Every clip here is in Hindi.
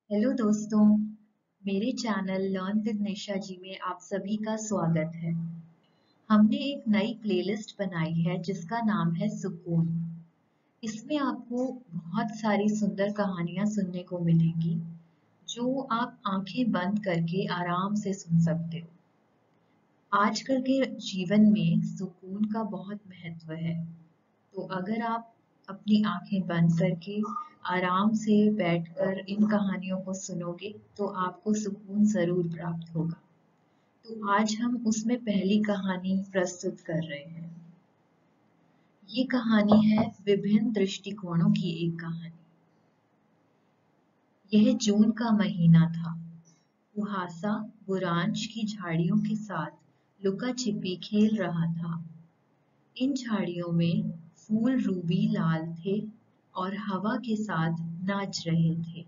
हेलो दोस्तों, मेरे चैनल लर्न विद निशा जी में आप सभी का स्वागत है। हमने एक नई प्लेलिस्ट बनाई है जिसका नाम है सुकून। इसमें आपको बहुत सारी सुंदर कहानियां सुनने को मिलेंगी जो आप आंखें बंद करके आराम से सुन सकते हो। आजकल के जीवन में सुकून का बहुत महत्व है, तो अगर आप अपनी आंखें बंद करके आराम से बैठकर इन कहानियों को सुनोगे तो आपको सुकून जरूर प्राप्त होगा। तो आज हम उसमें पहली कहानी प्रस्तुत कर रहे हैं। ये कहानी है विभिन्न दृष्टिकोणों की एक कहानी। यह जून का महीना था। कुहासा बुरांश की झाड़ियों के साथ लुका छिपी खेल रहा था। इन झाड़ियों में फूल रूबी लाल थे और हवा के साथ नाच रहे थे।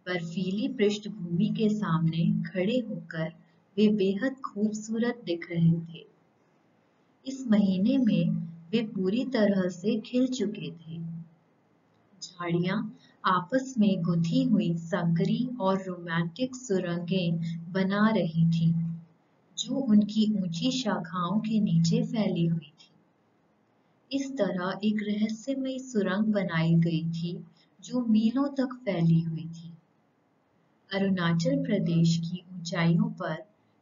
बर्फीली पृष्ठभूमि के सामने खड़े होकर वे बेहद खूबसूरत दिख रहे थे। इस महीने में वे पूरी तरह से खिल चुके थे। झाड़ियां आपस में गुंथी हुई संकरी और रोमांटिक सुरंगें बना रही थीं, जो उनकी ऊंची शाखाओं के नीचे फैली हुई थी। इस तरह एक रहस्यमयी सुरंग बनाई गई थी जो मीलों तक फैली हुई थी। अरुणाचल प्रदेश की ऊंचाइयों पर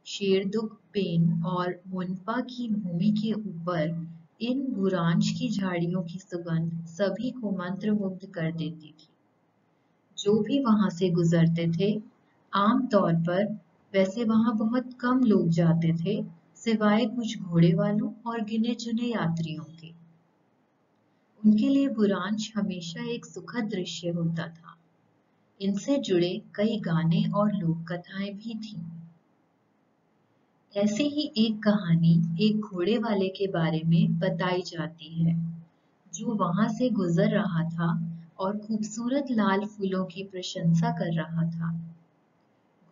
शेरदुग पेन और मोनपा की भूमि के ऊपर इन बुरांश की झाड़ियों की सुगंध सभी को मंत्रमुग्ध कर देती थी। जो भी वहां से गुजरते थे, आम तौर पर वैसे वहां बहुत कम लोग जाते थे, सिवाय कुछ घोड़े वालों और गिने चुने यात्रियों के। उनके लिए बुरांश हमेशा एक सुखद दृश्य होता था। इनसे जुड़े कई गाने और लोक कथाएं भी थीं। ऐसे ही एक कहानी एक घोड़े वाले के बारे में बताई जाती है, जो वहां से गुजर रहा था और खूबसूरत लाल फूलों की प्रशंसा कर रहा था।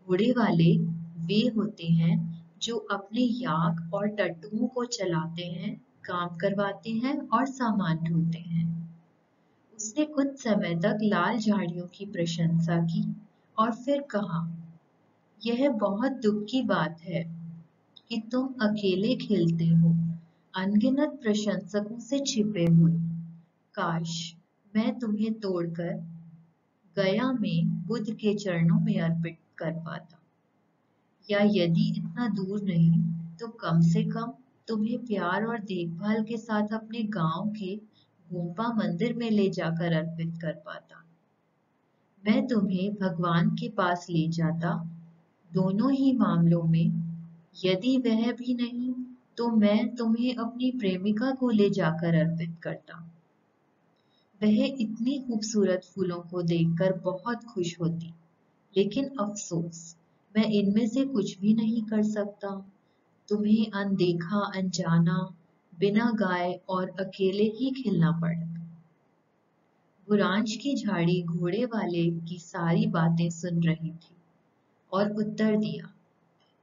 घोड़े वाले वे होते हैं जो अपने याक और टट्टुओं को चलाते हैं, काम करवाते हैं और सामान ढोते हैं। उसने कुछ समय तक लाल झाड़ियों की प्रशंसा की और फिर कहा, यह बहुत दुख की बात है कि तुम अकेले खिलते हो, अनगिनत प्रशंसकों से छिपे हुए। काश मैं तुम्हें तोड़कर गया में बुद्ध के चरणों में अर्पित कर पाता, या यदि इतना दूर नहीं तो कम से कम तुम्हें प्यार और देखभाल के साथ अपने गांव के गोम्पा मंदिर में ले जाकर अर्पित कर पाता। मैं तुम्हें भगवान के पास ले जाता। दोनों ही मामलों में यदि वह भी नहीं तो मैं तुम्हें अपनी प्रेमिका को ले जाकर अर्पित करता। वह इतनी खूबसूरत फूलों को देखकर बहुत खुश होती, लेकिन अफसोस मैं इनमें से कुछ भी नहीं कर सकता। तुम्हें अनदेखा अनजाना बिना गाए और अकेले ही खिलना पड़ा। बुरांश की झाड़ी घोड़े वाले की सारी बातें सुन रही थी और उत्तर दिया,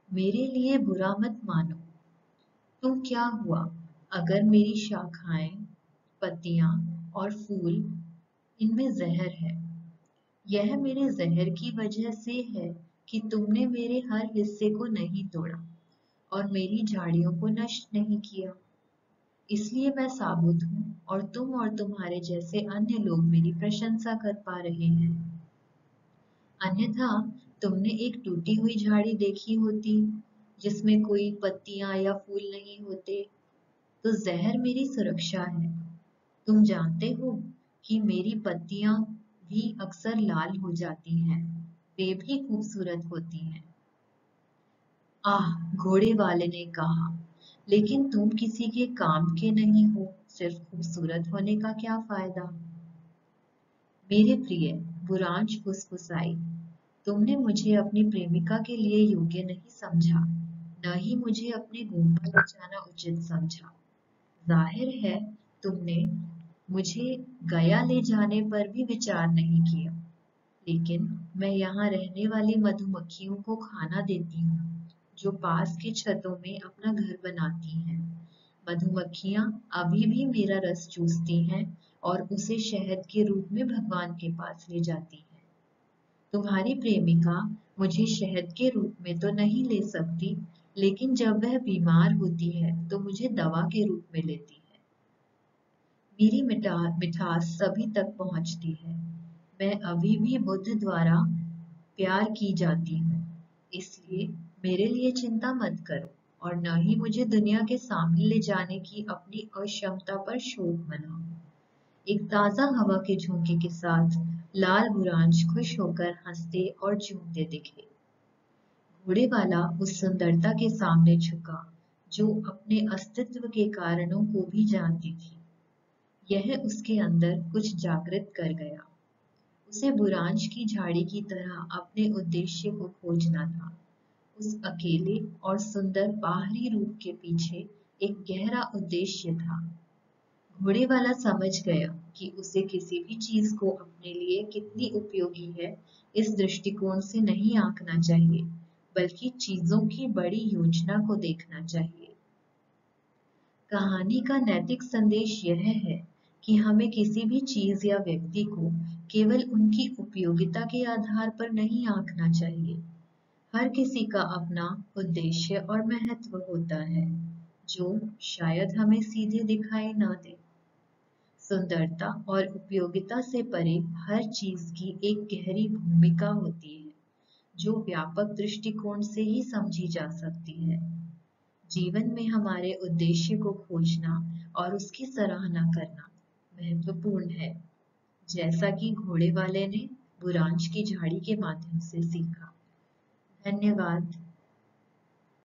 मेरे लिए बुरा मत मानो। तो क्या हुआ अगर मेरी शाखाएं, पत्तियां और फूल इनमें जहर है? यह मेरे जहर की वजह से है कि तुमने मेरे हर हिस्से को नहीं तोड़ा और मेरी झाड़ियों को नष्ट नहीं किया। इसलिए मैं साबुत हूँ और तुम और तुम्हारे जैसे अन्य लोग मेरी प्रशंसा कर पा रहे हैं। अन्यथा तुमने एक टूटी हुई झाड़ी देखी होती जिसमें कोई पत्तियां या फूल नहीं होते। तो जहर मेरी सुरक्षा है। तुम जानते हो कि मेरी पत्तियां भी अक्सर लाल हो जाती हैं, वे भी खूबसूरत होती हैं। आह, घोड़े वाले ने कहा, लेकिन तुम किसी के काम के नहीं हो, सिर्फ खूबसूरत होने का क्या फायदा? मेरे प्रिय, बुरांश फुसफुसाई, तुमने मुझे अपनी प्रेमिका के लिए योग्य नहीं समझा, न ही मुझे अपने गुम्बद ले जाना उचित समझा। जाहिर है तुमने मुझे गया ले जाने पर भी विचार नहीं किया, लेकिन मैं यहाँ रहने वाली मधुमक्खियों को खाना देती हूँ, जो पास की छतों में अपना घर बनाती हैं। मधुमक्खियाँ अभी भी मेरा रस चूसती हैं और उसे शहद के रूप में भगवान के पास ले जाती हैं। तुम्हारी प्रेमिका मुझे शहद के रूप में तो नहीं ले सकती, लेकिन जब वह बीमार होती है तो मुझे दवा के रूप में लेती है। मेरी मिठास सभी तक पहुंचती है। मैं अभी भी बुद्ध द्वारा प्यार की जाती हूँ। इसलिए मेरे लिए चिंता मत करो और न ही मुझे दुनिया के सामने ले जाने की अपनी अक्षमता पर शोक मनाओ। एक ताजा हवा के झोंके के साथ लाल बुरांश खुश होकर हंसते और झूमते दिखे। घोड़े वाला उस सुंदरता के सामने झुका जो अपने अस्तित्व के कारणों को भी जानती थी। यह उसके अंदर कुछ जागृत कर गया। उसे बुरांश की झाड़ी की तरह अपने उद्देश्य को खोजना था। उस अकेले और सुंदर बाहरी रूप के पीछे एक गहरा उद्देश्य था। घोड़े वाला समझ गया कि उसे किसी भी चीज को अपने लिए कितनी उपयोगी है इस दृष्टिकोण से नहीं आंकना चाहिए, बल्कि चीजों की बड़ी योजना को देखना चाहिए। कहानी का नैतिक संदेश यह है कि हमें किसी भी चीज या व्यक्ति को केवल उनकी उपयोगिता के आधार पर नहीं आंकना चाहिए। हर किसी का अपना उद्देश्य और महत्व होता है, जो शायद हमें सीधे दिखाई ना दे। सुंदरता और उपयोगिता से परे हर चीज की एक गहरी भूमिका होती है, जो व्यापक दृष्टिकोण से ही समझी जा सकती है। जीवन में हमारे उद्देश्य को खोजना और उसकी सराहना करना महत्वपूर्ण है, जैसा कि घोड़े वाले ने बुरांश की झाड़ी के माध्यम से सीखा। धन्यवाद।